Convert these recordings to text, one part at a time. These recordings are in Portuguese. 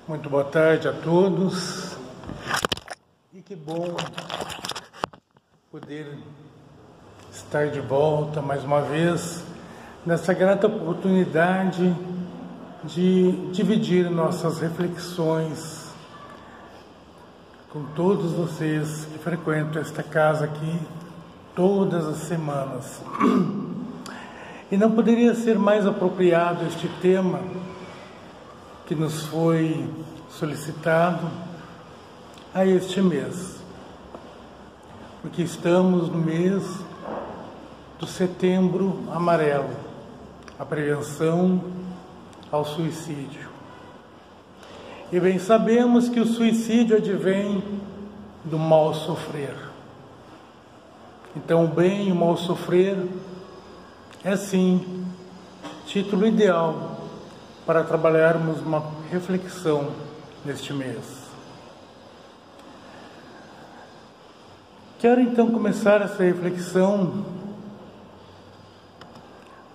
Muito boa tarde a todos e que bom poder estar de volta mais uma vez nessa grata oportunidade de dividir nossas reflexões com todos vocês que frequentam esta casa aqui todas as semanas. E não poderia ser mais apropriado este tema que nos foi solicitado a este mês, porque estamos no mês do Setembro Amarelo, a prevenção ao suicídio. E bem sabemos que o suicídio advém do mal sofrer. Então o bem e o mal sofrer é sim título ideal para trabalharmos uma reflexão neste mês. Quero então começar essa reflexão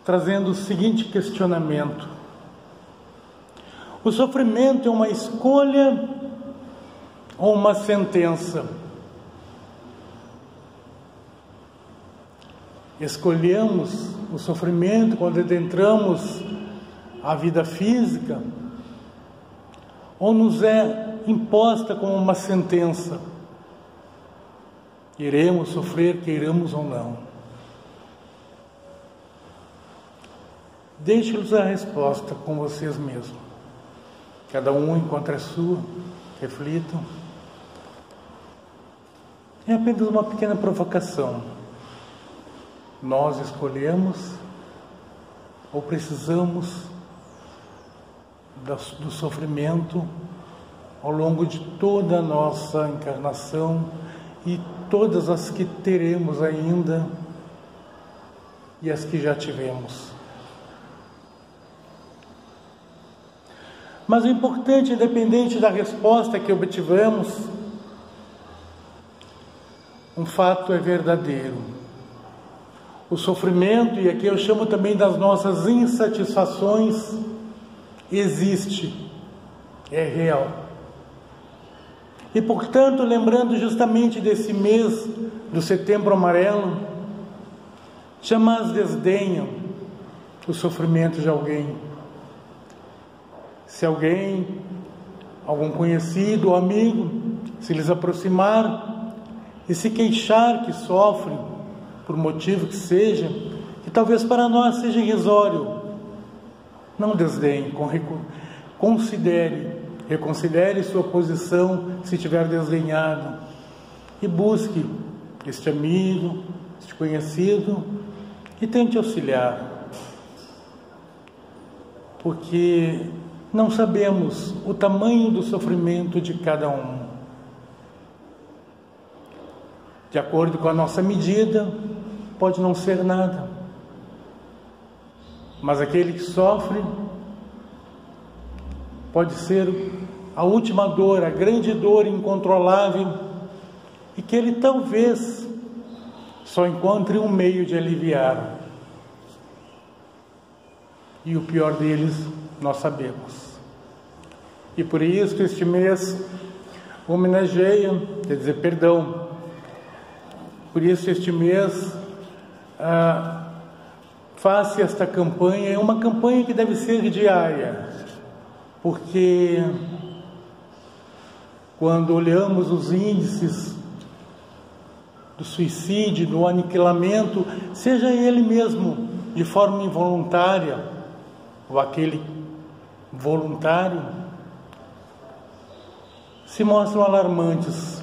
trazendo o seguinte questionamento: o sofrimento é uma escolha ou uma sentença? Escolhemos o sofrimento quando adentramos a vida física, ou nos é imposta como uma sentença? Iremos sofrer, queiramos ou não. Deixe-los a resposta com vocês mesmos. Cada um encontre a sua, reflitam. É apenas uma pequena provocação. Nós escolhemos ou precisamos do sofrimento ao longo de toda a nossa encarnação e todas as que teremos ainda e as que já tivemos. Mas o importante, independente da resposta que obtivemos, um fato é verdadeiro. O sofrimento, e aqui eu chamo também das nossas insatisfações, existe, é real. E portanto, lembrando justamente desse mês do Setembro Amarelo, jamais desdenham o sofrimento de alguém. Se alguém, algum conhecido ou amigo, se lhes aproximar e se queixar que sofre, por motivo que seja, que talvez para nós seja irrisório, não desdenhe, reconsidere sua posição se tiver desdenhado e busque este amigo, este conhecido e tente auxiliar, porque não sabemos o tamanho do sofrimento de cada um. De acordo com a nossa medida, pode não ser nada. Mas aquele que sofre pode ser a última dor, a grande dor incontrolável, e que ele talvez só encontre um meio de aliviar. E o pior deles nós sabemos. E por isso que este mês homenageia, por isso este mês faça esta campanha. É uma campanha que deve ser diária, porque quando olhamos os índices do suicídio, do aniquilamento, seja ele mesmo de forma involuntária ou aquele voluntário, se mostram alarmantes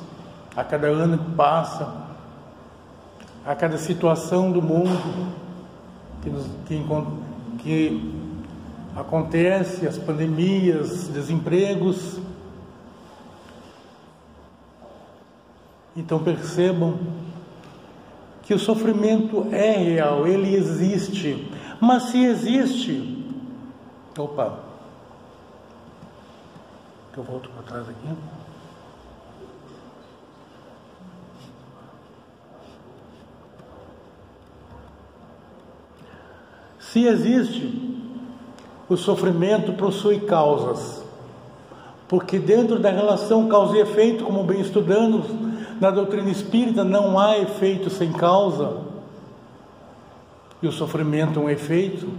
a cada ano que passa, a cada situação do mundo que acontece, as pandemias, desempregos. Então percebam que o sofrimento é real, ele existe. Mas se existe, eu volto para trás aqui. Se existe, o sofrimento possui causas. Porque dentro da relação causa e efeito, como bem estudamos na doutrina espírita, não há efeito sem causa, e o sofrimento é um efeito.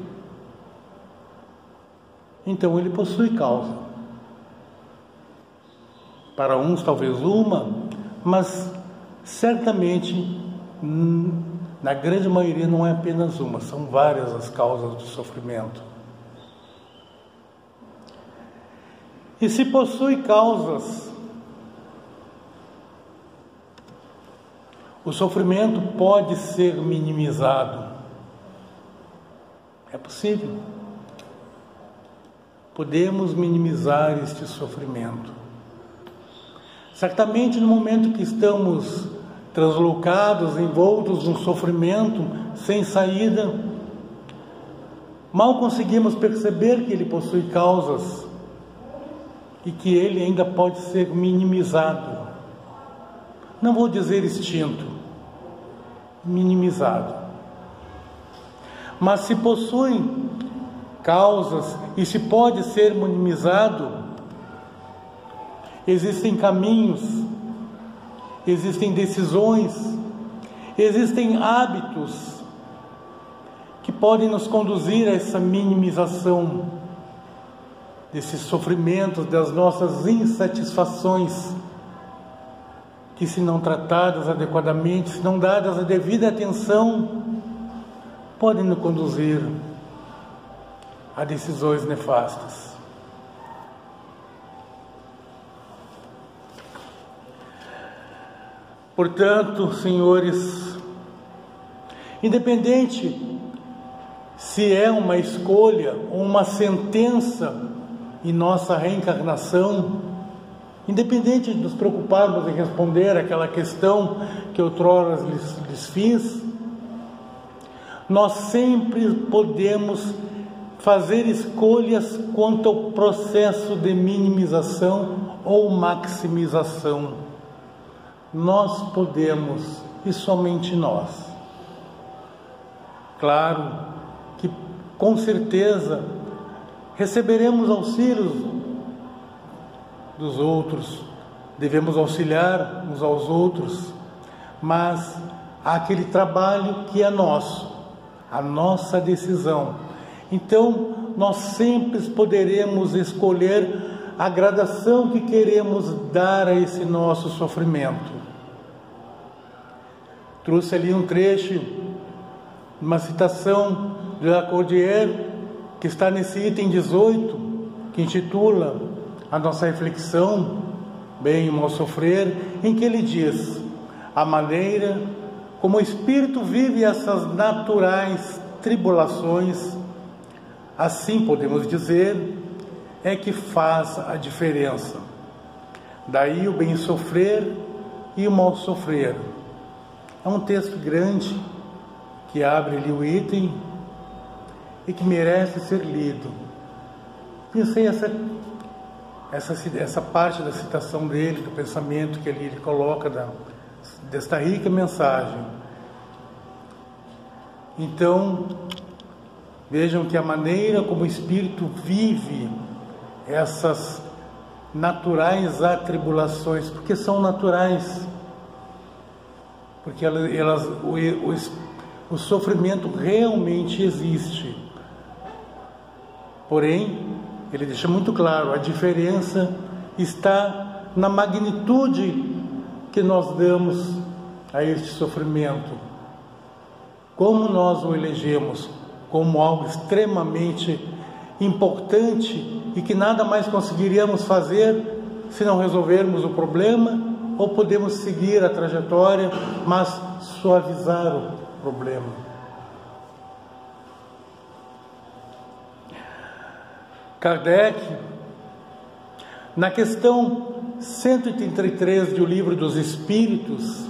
Então ele possui causa. Para uns talvez uma, mas certamente na grande maioria não é apenas uma, são várias as causas do sofrimento. E se possui causas, o sofrimento pode ser minimizado. É possível. Podemos minimizar este sofrimento. Certamente no momento que estamos translocados, envoltos num sofrimento sem saída, mal conseguimos perceber que ele possui causas e que ele ainda pode ser minimizado. Não vou dizer extinto, minimizado. Mas se possui causas e se pode ser minimizado, existem caminhos, existem decisões, existem hábitos que podem nos conduzir a essa minimização desses sofrimentos, das nossas insatisfações, que se não tratadas adequadamente, se não dadas a devida atenção, podem nos conduzir a decisões nefastas. Portanto, senhores, independente se é uma escolha ou uma sentença em nossa reencarnação, independente de nos preocuparmos em responder aquela questão que outrora lhes fiz, nós sempre podemos fazer escolhas quanto ao processo de minimização ou maximização. Nós podemos, e somente nós. Claro que com certeza receberemos auxílios dos outros, devemos auxiliar uns aos outros, mas há aquele trabalho que é nosso, a nossa decisão. Então, nós sempre poderemos escolher a gradação que queremos dar a esse nosso sofrimento. Trouxe ali um trecho, uma citação de Lacordaire, que está nesse item 18, que intitula a nossa reflexão, Bem e Mal Sofrer, em que ele diz: a maneira como o espírito vive essas naturais tribulações, assim podemos dizer, é que faz a diferença. Daí o bem sofrer e o mal sofrer. É um texto grande que abre ali o item e que merece ser lido. Pensei essa parte da citação dele, do pensamento que ali ele coloca desta rica mensagem. Então, vejam que a maneira como o espírito vive essas naturais atribulações, porque são naturais, porque o sofrimento realmente existe. Porém, ele deixa muito claro, a diferença está na magnitude que nós damos a este sofrimento. Como nós o elegemos como algo extremamente importante e que nada mais conseguiríamos fazer se não resolvermos o problema, ou podemos seguir a trajetória, mas suavizar o problema. Kardec, na questão 133 do Livro dos Espíritos,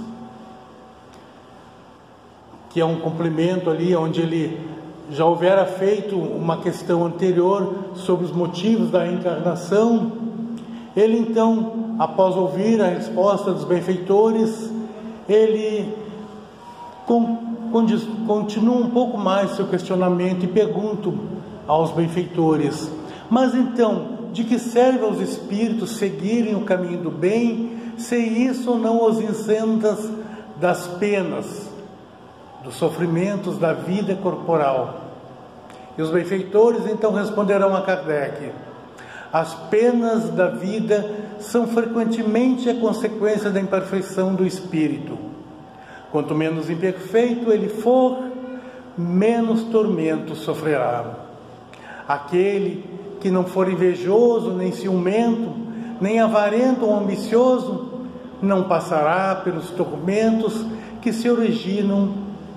que é um complemento ali, onde ele já houvera feito uma questão anterior sobre os motivos da reencarnação, ele então, após ouvir a resposta dos benfeitores, ele continua um pouco mais seu questionamento e pergunta aos benfeitores: mas então, de que serve aos espíritos seguirem o caminho do bem, se isso não os isenta das penas, dos sofrimentos da vida corporal? E os benfeitores então responderão a Kardec: as penas da vida são frequentemente a consequência da imperfeição do espírito. Quanto menos imperfeito ele for, menos tormento sofrerá. Aquele que não for invejoso, nem ciumento, nem avarento ou ambicioso, não passará pelos tormentos que se originam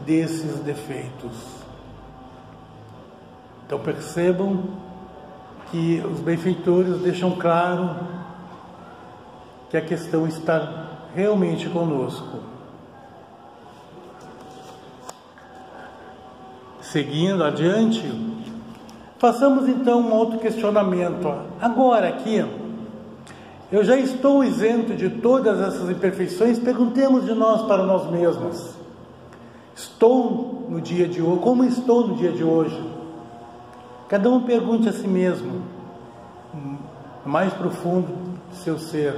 desses defeitos. Então percebam que os benfeitores deixam claro que a questão está realmente conosco. Seguindo adiante, façamos então um outro questionamento. Agora aqui, eu já estou isento de todas essas imperfeições? Perguntemos de nós para nós mesmos. Estou no dia de hoje? Como estou no dia de hoje? Cada um pergunte a si mesmo, no mais profundo do seu ser: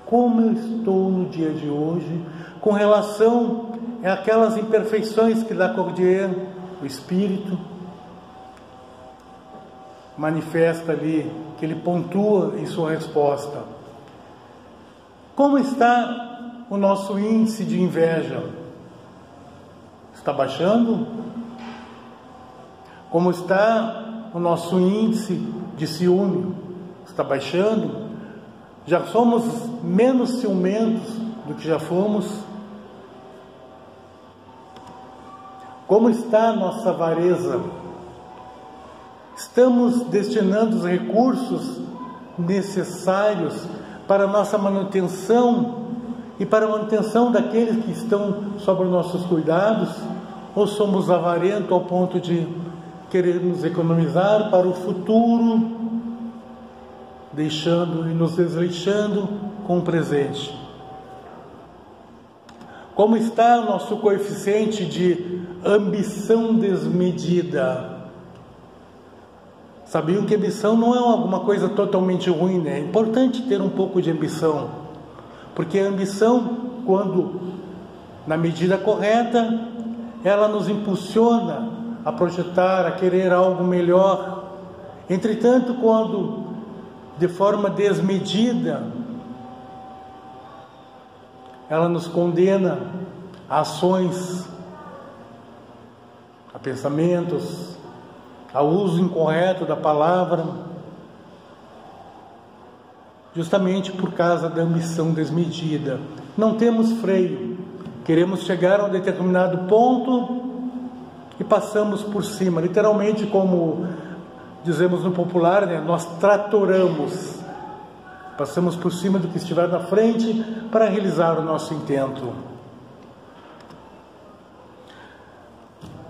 como eu estou no dia de hoje com relação àquelas imperfeições que Lacordaire, o Espírito, manifesta ali, que ele pontua em sua resposta? Como está o nosso índice de inveja? Está baixando? Como está o nosso índice de ciúme? Está baixando? Já somos menos ciumentos do que já fomos? Como está a nossa avareza? Estamos destinando os recursos necessários para a nossa manutenção e para a manutenção daqueles que estão sob os nossos cuidados? Ou somos avarentos ao ponto de querermos economizar para o futuro, deixando e nos desleixando com o presente? Como está o nosso coeficiente de ambição desmedida? Sabiam que ambição não é alguma coisa totalmente ruim, né? É importante ter um pouco de ambição, porque a ambição, quando na medida correta, ela nos impulsiona a projetar, a querer algo melhor. Entretanto, quando de forma desmedida, ela nos condena a ações, a pensamentos, ao uso incorreto da palavra, justamente por causa da ambição desmedida. Não temos freio, queremos chegar a um determinado ponto e passamos por cima, literalmente, como dizemos no popular, né? Nós tratoramos, passamos por cima do que estiver na frente para realizar o nosso intento.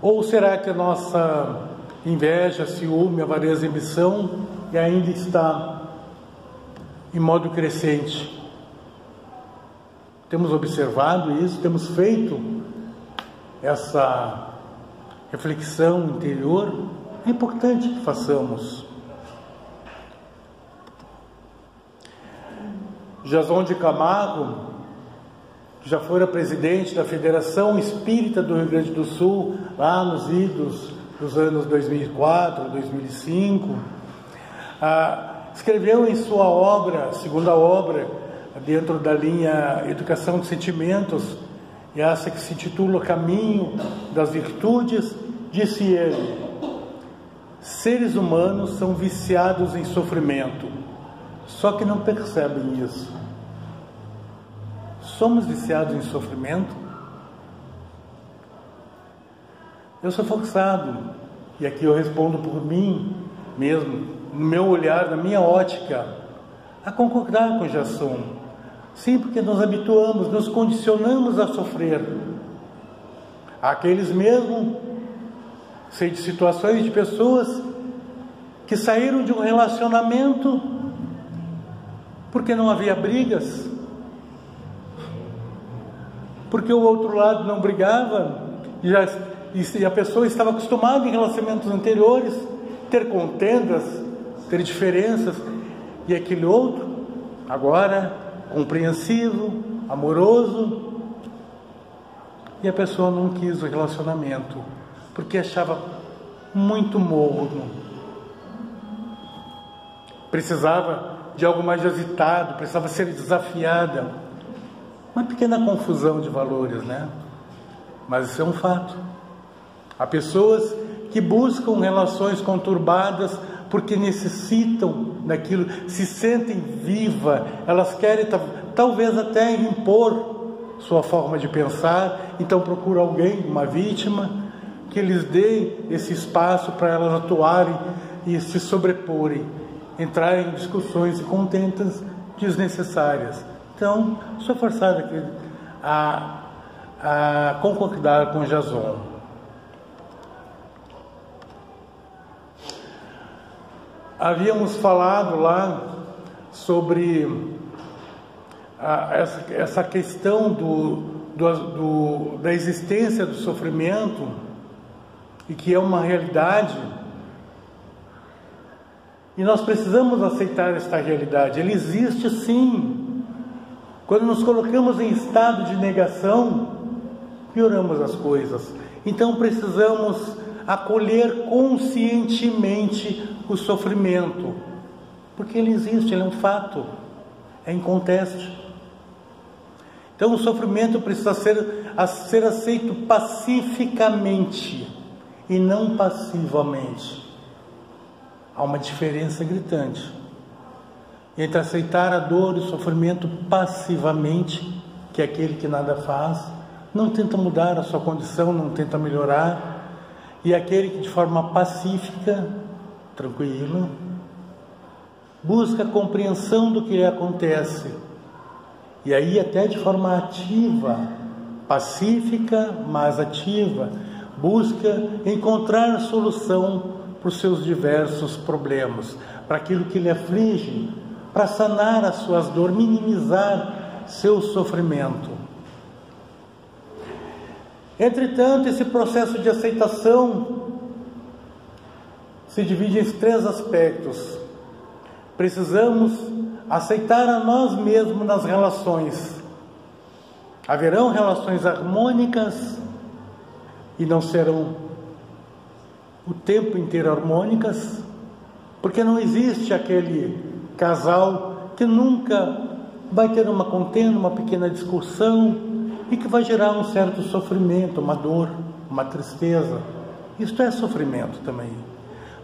Ou será que a nossa inveja, ciúme, avareza e ambição ainda está em modo crescente? Temos observado isso, temos feito essa reflexão interior? É importante que façamos. Jason de Camargo, que já fora presidente da Federação Espírita do Rio Grande do Sul, lá nos idos dos anos 2004, 2005, escreveu em sua obra, segunda obra, dentro da linha Educação de Sentimentos, essa que se intitula Caminho das Virtudes, disse ele: seres humanos são viciados em sofrimento, só que não percebem isso. Somos viciados em sofrimento? Eu sou forçado, e aqui eu respondo por mim mesmo, no meu olhar, na minha ótica, a concordar com Jason. Sim, porque nos habituamos, nos condicionamos a sofrer. Aqueles mesmo, sei de situações de pessoas que saíram de um relacionamento porque não havia brigas, porque o outro lado não brigava, e a pessoa estava acostumada em relacionamentos anteriores ter contendas, ter diferenças, e aquele outro, agora compreensivo, amoroso, e a pessoa não quis o relacionamento, porque achava muito morno, precisava de algo mais agitado, precisava ser desafiada. Uma pequena confusão de valores, né? Mas isso é um fato. Há pessoas que buscam relações conturbadas porque necessitam daquilo, se sentem viva, elas querem talvez até impor sua forma de pensar, então procuram alguém, uma vítima, que lhes dê esse espaço para elas atuarem e se sobreporem, entrarem em discussões e contentas desnecessárias. Então, sou forçado a concordar com Jason. Havíamos falado lá sobre essa questão da existência do sofrimento, e que é uma realidade, e nós precisamos aceitar esta realidade. Ele existe sim. Quando nos colocamos em estado de negação, pioramos as coisas. Então precisamos acolher conscientemente o sofrimento, porque ele existe, ele é um fato, é inconteste. Então o sofrimento precisa ser aceito pacificamente e não passivamente. Há uma diferença gritante entre aceitar a dor e o sofrimento passivamente, que é aquele que nada faz, não tenta mudar a sua condição, não tenta melhorar, e aquele que de forma pacífica, tranquilo, busca a compreensão do que lhe acontece, e aí até de forma ativa, pacífica, mas ativa, busca encontrar solução para os seus diversos problemas, para aquilo que lhe aflige, para sanar as suas dores, minimizar seu sofrimento. Entretanto, esse processo de aceitação se divide em 3 aspectos. Precisamos aceitar a nós mesmos nas relações. Haverão relações harmônicas e não serão o tempo inteiro harmônicas, porque não existe aquele casal que nunca vai ter uma contenda, uma pequena discussão, e que vai gerar um certo sofrimento, uma dor, uma tristeza. Isto é sofrimento também.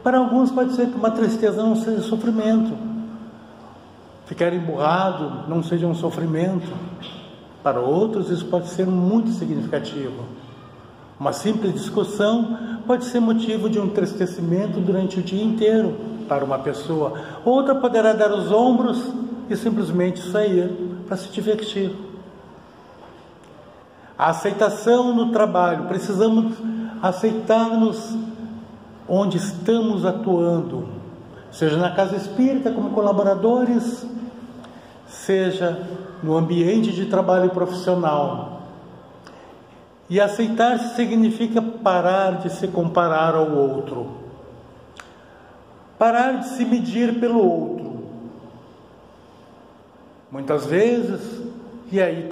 Para alguns pode ser que uma tristeza não seja sofrimento, ficar emburrado não seja um sofrimento. Para outros isso pode ser muito significativo. Uma simples discussão pode ser motivo de um entristecimento durante o dia inteiro para uma pessoa. Outra poderá dar os ombros e simplesmente sair para se divertir. A aceitação no trabalho. Precisamos aceitar-nos onde estamos atuando, seja na casa espírita como colaboradores, seja no ambiente de trabalho profissional. E aceitar-se significa parar de se comparar ao outro, parar de se medir pelo outro. Muitas vezes, e aí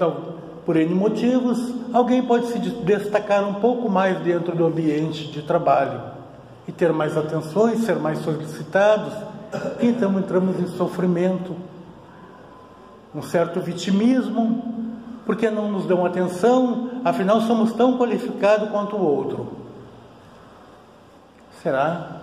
por N motivos, alguém pode se destacar um pouco mais dentro do ambiente de trabalho e ter mais atenções, ser mais solicitados. Então entramos em sofrimento, um certo vitimismo, porque não nos dão atenção, afinal somos tão qualificados quanto o outro. Será?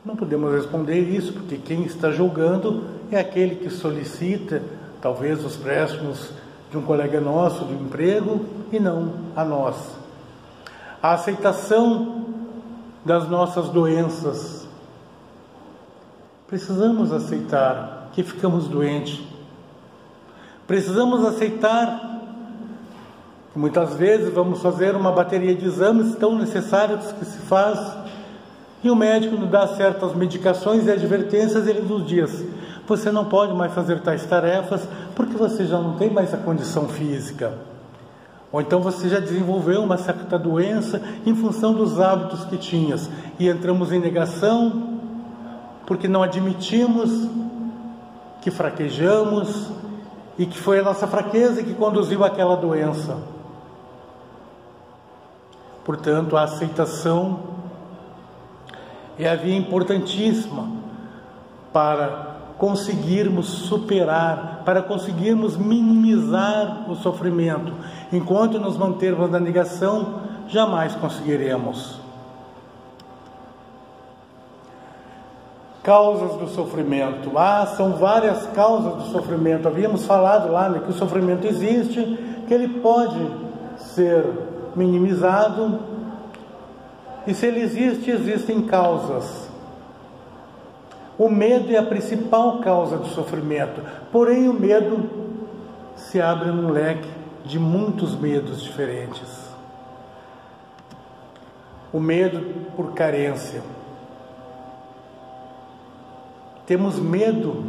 Não podemos responder isso, porque quem está julgando é aquele que solicita, talvez, os préstimos de um colega nosso, de um emprego, e não a nós. A aceitação das nossas doenças. Precisamos aceitar que ficamos doentes. Precisamos aceitar que muitas vezes vamos fazer uma bateria de exames tão necessários que se faz, e o médico nos dá certas medicações e advertências, e ele nos diz: você não pode mais fazer tais tarefas porque você já não tem mais a condição física. Ou então você já desenvolveu uma certa doença em função dos hábitos que tinhas, e entramos em negação, porque não admitimos que fraquejamos e que foi a nossa fraqueza que conduziu àquela doença. Portanto, a aceitação é a via importantíssima para conseguirmos superar, para conseguirmos minimizar o sofrimento. Enquanto nos mantermos na negação, jamais conseguiremos. Causas do sofrimento. São várias causas do sofrimento. Havíamos falado lá, né, que o sofrimento existe, que ele pode ser minimizado, e se ele existe, existem causas. O medo é a principal causa do sofrimento, porém o medo se abre num leque de muitos medos diferentes. O medo por carência. Temos medo,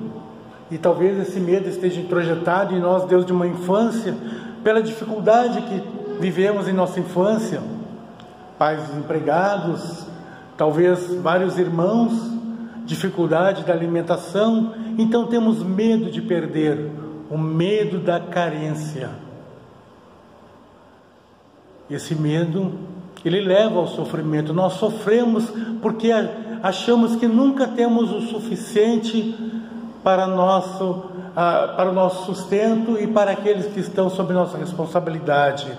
e talvez esse medo esteja introjetado em nós desde uma infância, pela dificuldade que vivemos em nossa infância, pais desempregados, talvez vários irmãos, dificuldade da alimentação, então temos medo de perder, o medo da carência. Esse medo, ele leva ao sofrimento. Nós sofremos porque achamos que nunca temos o suficiente para o nosso sustento e para aqueles que estão sob nossa responsabilidade,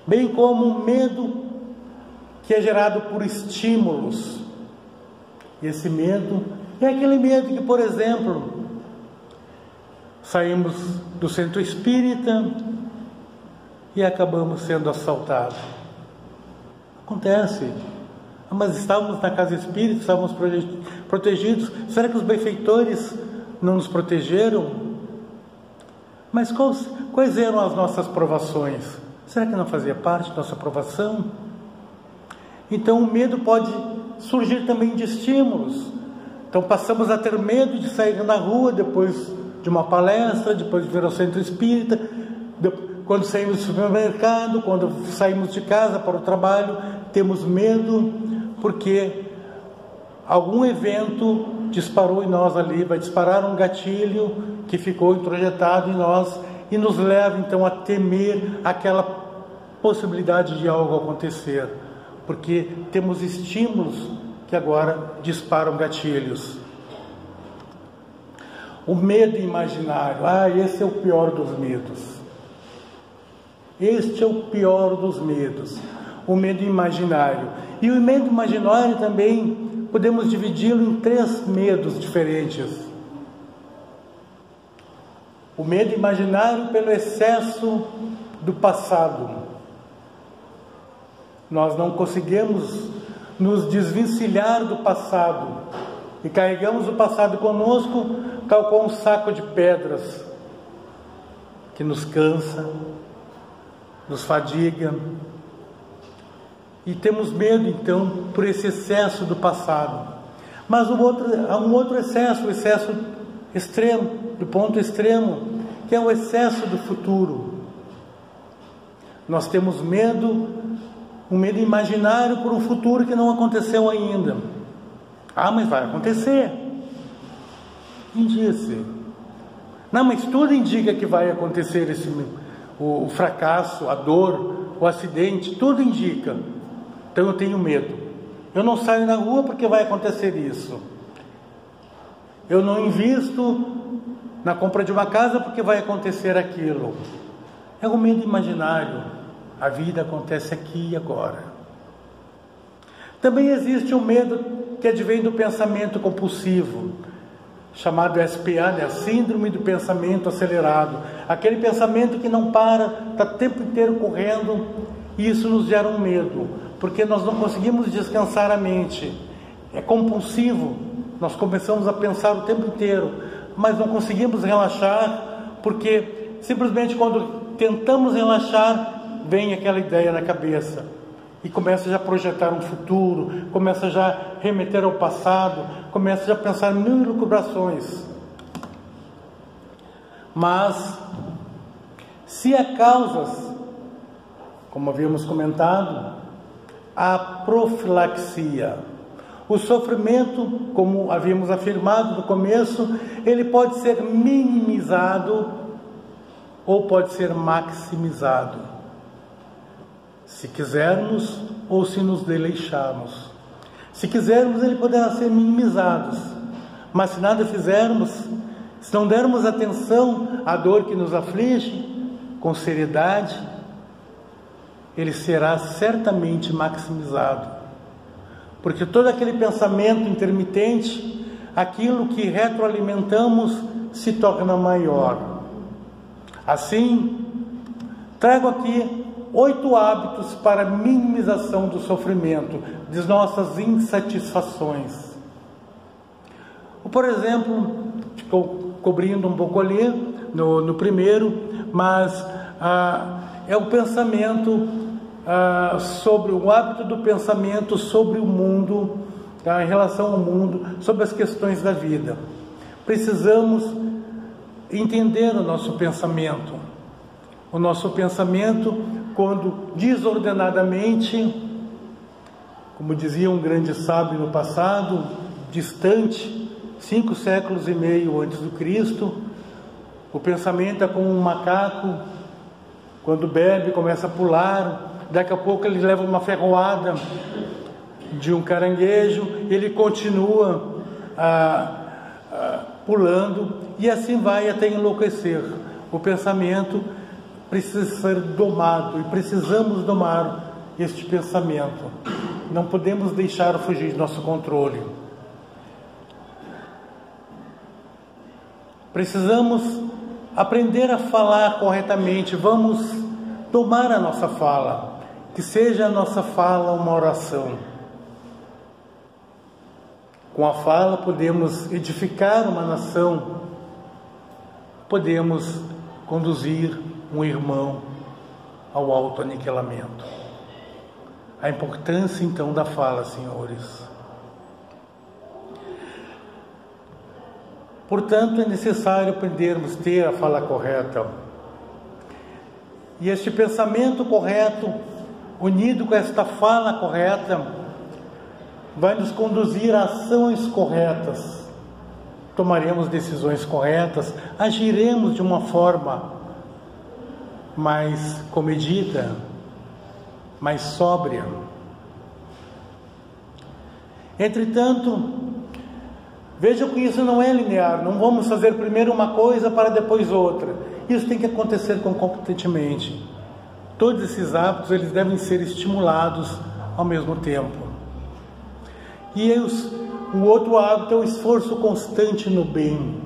bem como o medo que é gerado por estímulos. E esse medo é aquele medo que, por exemplo, saímos do centro espírita e acabamos sendo assaltados. Acontece. Mas estávamos na casa espírita, estávamos protegidos. Será que os benfeitores não nos protegeram? Mas quais eram as nossas provações? Será que não fazia parte da nossa provação? Então o medo pode surgir também de estímulos. Então passamos a ter medo de sair na rua depois de uma palestra, depois de vir ao centro espírita, quando saímos do supermercado, quando saímos de casa para o trabalho, temos medo porque algum evento disparou em nós ali, vai disparar um gatilho que ficou introjetado em nós e nos leva então a temer aquela possibilidade de algo acontecer, porque temos estímulos que agora disparam gatilhos. O medo imaginário, esse é o pior dos medos. Este é o pior dos medos, o medo imaginário. E o medo imaginário também podemos dividi-lo em 3 medos diferentes. O medo imaginário pelo excesso do passado. Nós não conseguimos nos desvencilhar do passado e carregamos o passado conosco, tal qual um saco de pedras que nos cansa, nos fadiga, e temos medo então por esse excesso do passado. Mas há um outro excesso, o excesso extremo, do ponto extremo, que é o excesso do futuro. Nós temos medo, um medo imaginário por um futuro que não aconteceu ainda. Mas vai acontecer. Quem disse? Não, mas tudo indica que vai acontecer o fracasso, a dor, o acidente, tudo indica. Então eu tenho medo. Eu não saio na rua porque vai acontecer isso. Eu não invisto na compra de uma casa porque vai acontecer aquilo. É um medo imaginário. A vida acontece aqui e agora. Também existe um medo que advém do pensamento compulsivo, chamado SPA, a Síndrome do Pensamento Acelerado. Aquele pensamento que não para, está o tempo inteiro correndo, e isso nos gera um medo, porque nós não conseguimos descansar a mente. É compulsivo, nós começamos a pensar o tempo inteiro, mas não conseguimos relaxar, porque simplesmente quando tentamos relaxar, vem aquela ideia na cabeça e começa já a projetar um futuro, começa já a remeter ao passado, começa já a pensar em mil elucubrações. Mas se há causas, como havíamos comentado, a profilaxia. O sofrimento, como havíamos afirmado no começo, ele pode ser minimizado ou pode ser maximizado, se quisermos ou se nos desleixarmos. Se quisermos, ele poderá ser minimizado, mas se nada fizermos, se não dermos atenção à dor que nos aflige, com seriedade, ele será certamente maximizado. Porque todo aquele pensamento intermitente, aquilo que retroalimentamos, se torna maior. Assim, trago aqui 8 hábitos para minimização do sofrimento, de nossas insatisfações. Por exemplo, ficou cobrindo um pouco ali no primeiro, mas é o pensamento sobre o hábito do pensamento sobre o mundo, em relação ao mundo, sobre as questões da vida. Precisamos entender o nosso pensamento. O nosso pensamento, quando desordenadamente, como dizia um grande sábio no passado, distante, 5 séculos e meio antes do Cristo, o pensamento é como um macaco, quando bebe, começa a pular, daqui a pouco ele leva uma ferroada de um caranguejo, ele continua pulando, e assim vai até enlouquecer. O pensamento precisa ser domado, e precisamos domar este pensamento. Não podemos deixar fugir de nosso controle. Precisamos aprender a falar corretamente. Vamos domar a nossa fala, que seja a nossa fala uma oração. Com a fala podemos edificar uma nação, podemos conduzir um irmão ao autoaniquilamento. A importância então da fala, senhores. Portanto, é necessário aprendermos a ter a fala correta. E este pensamento correto, unido com esta fala correta, vai nos conduzir a ações corretas. Tomaremos decisões corretas, agiremos de uma forma mais comedida, mais sóbria. Entretanto, vejam que isso não é linear, não vamos fazer primeiro uma coisa para depois outra. Isso tem que acontecer concomitantemente. Todos esses hábitos, eles devem ser estimulados ao mesmo tempo. E o outro hábito é o esforço constante no bem,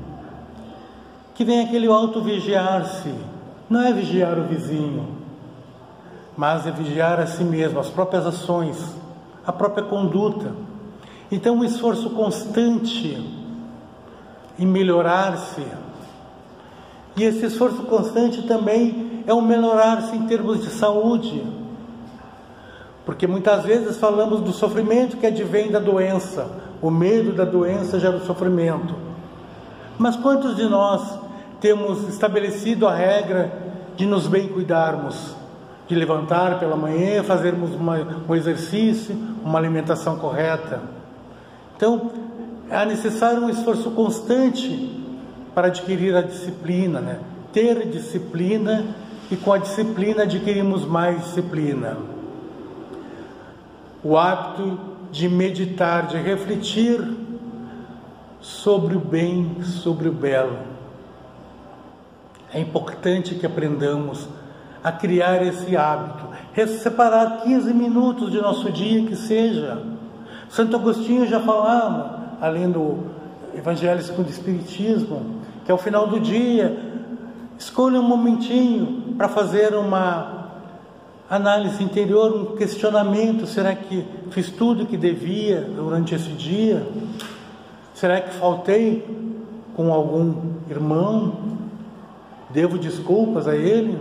que vem aquele auto-vigiar-se. Não é vigiar o vizinho, mas é vigiar a si mesmo, as próprias ações, a própria conduta. Então, o esforço constante em melhorar-se. E esse esforço constante também é o melhorar-se em termos de saúde. Porque muitas vezes falamos do sofrimento que advém da doença. O medo da doença gera o sofrimento. Mas quantos de nós temos estabelecido a regra de nos bem cuidarmos? De levantar pela manhã, fazermos um exercício, uma alimentação correta. Então, é necessário um esforço constante para adquirir a disciplina, né? Ter disciplina, e com a disciplina adquirimos mais disciplina. O hábito de meditar, de refletir sobre o bem, sobre o belo. É importante que aprendamos a criar esse hábito, separar 15 minutos de nosso dia, que seja. Santo Agostinho já falava, além do Evangelho segundo o Espiritismo, que ao final do dia, escolha um momentinho para fazer uma análise interior, um questionamento. Será que fiz tudo o que devia durante esse dia? Será que faltei com algum irmão? Devo desculpas a ele?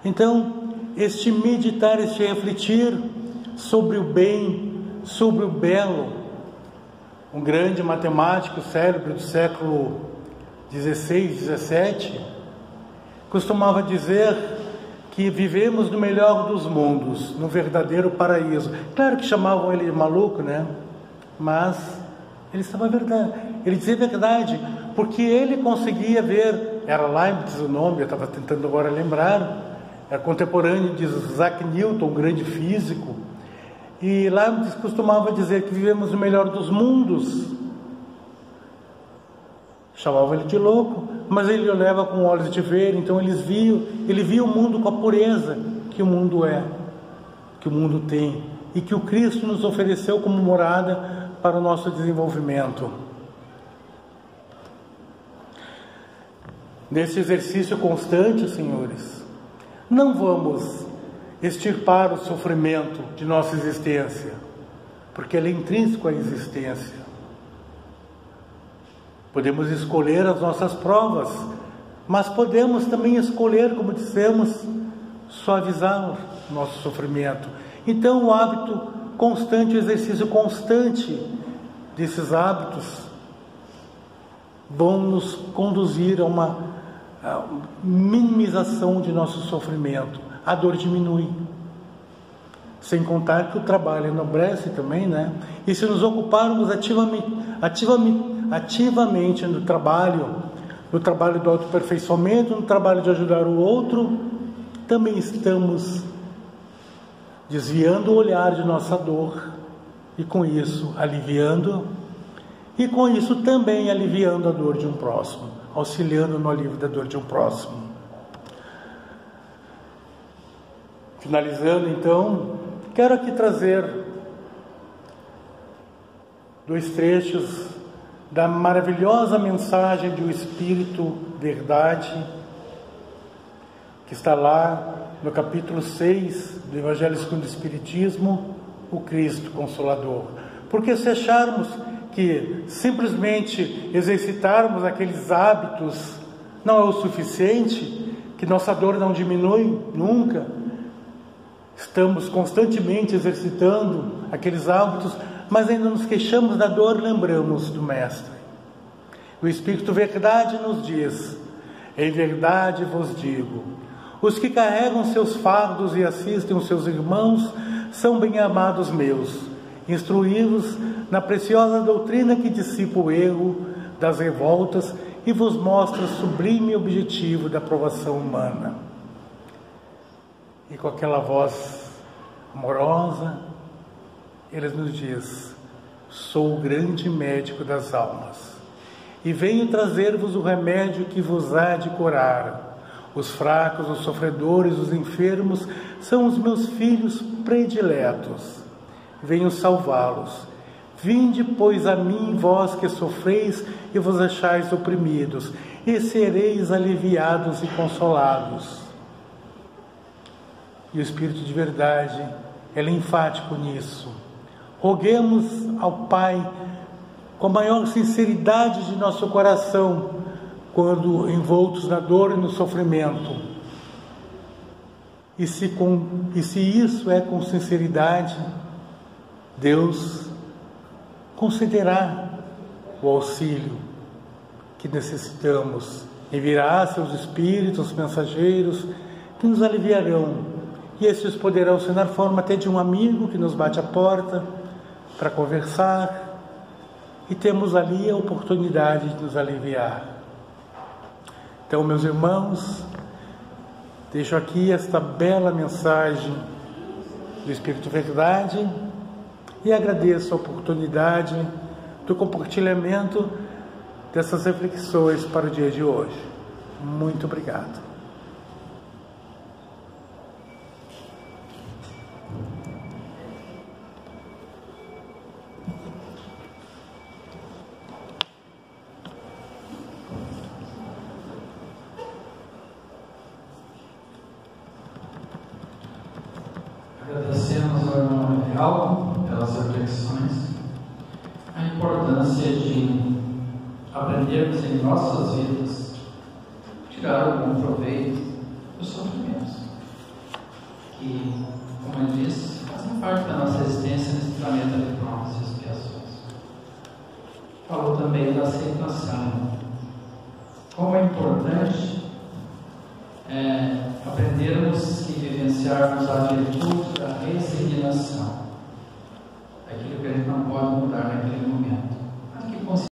Então, este meditar, este refletir sobre o bem, sobre o belo. Um grande matemático célebre do século 16, 17, costumava dizer que vivemos no melhor dos mundos, no verdadeiro paraíso. Claro que chamavam ele de maluco, né? mas ele estava verdade. Ele dizia a verdade, porque ele conseguia ver. Era Leibniz o nome, eu estava tentando agora lembrar. Era contemporâneo de Isaac Newton, um grande físico. E Leibniz costumava dizer que vivemos o melhor dos mundos. Chamava ele de louco, mas ele olhava com olhos de ver. Então ele via o mundo com a pureza que o mundo é, que o mundo tem, e que o Cristo nos ofereceu como morada para o nosso desenvolvimento. Nesse exercício constante, senhores, não vamos extirpar o sofrimento de nossa existência, porque ele é intrínseco à existência. Podemos escolher as nossas provas, mas podemos também escolher, como dissemos, suavizar o nosso sofrimento. Então o hábito constante, o exercício constante desses hábitos vão nos conduzir a uma minimização de nosso sofrimento. A dor diminui. Sem contar que o trabalho enobrece também, né? E se nos ocuparmos ativamente no trabalho do autoaperfeiçoamento, no trabalho de ajudar o outro, também estamos desviando o olhar de nossa dor e com isso aliviando, e com isso também aliviando a dor de um próximo, auxiliando no alívio da dor de um próximo. Finalizando então, quero aqui trazer 2 trechos da maravilhosa mensagem do Espírito Verdade, que está lá no capítulo 6 do Evangelho segundo o Espiritismo, o Cristo Consolador. Porque se acharmos que simplesmente exercitarmos aqueles hábitos não é o suficiente, que nossa dor não diminui nunca, estamos constantemente exercitando aqueles hábitos, mas ainda nos queixamos da dor, lembramos do Mestre. O Espírito Verdade nos diz: em verdade vos digo, os que carregam seus fardos e assistem os seus irmãos são bem-amados meus. Instruí-vos na preciosa doutrina que dissipa o erro das revoltas e vos mostra o sublime objetivo da aprovação humana. E com aquela voz amorosa, ele nos diz: sou o grande médico das almas e venho trazer-vos o remédio que vos há de curar. Os fracos, os sofredores, os enfermos são os meus filhos prediletos. Venho salvá-los. Vinde, pois, a mim, vós que sofreis e vos achais oprimidos, e sereis aliviados e consolados. E o Espírito de Verdade, ele é enfático nisso. Roguemos ao Pai com a maior sinceridade de nosso coração, quando envoltos na dor e no sofrimento. E se isso é com sinceridade, Deus concederá o auxílio que necessitamos, enviará seus espíritos mensageiros que nos aliviarão, e esses poderão ser na forma até de um amigo que nos bate a porta para conversar, e temos ali a oportunidade de nos aliviar. Então, meus irmãos, deixo aqui esta bela mensagem do Espírito Verdade e agradeço a oportunidade do compartilhamento dessas reflexões para o dia de hoje. Muito obrigado. Agradecemos ao irmão Real pelas reflexões, a importância de aprendermos em nossas vidas, tirar algum proveito dos sofrimentos, que, como ele disse, fazem parte da nossa existência nesse planeta de provas e expiações. Falou também da aceitação, como é importante aprendermos e vivenciarmos a virtude da resignação.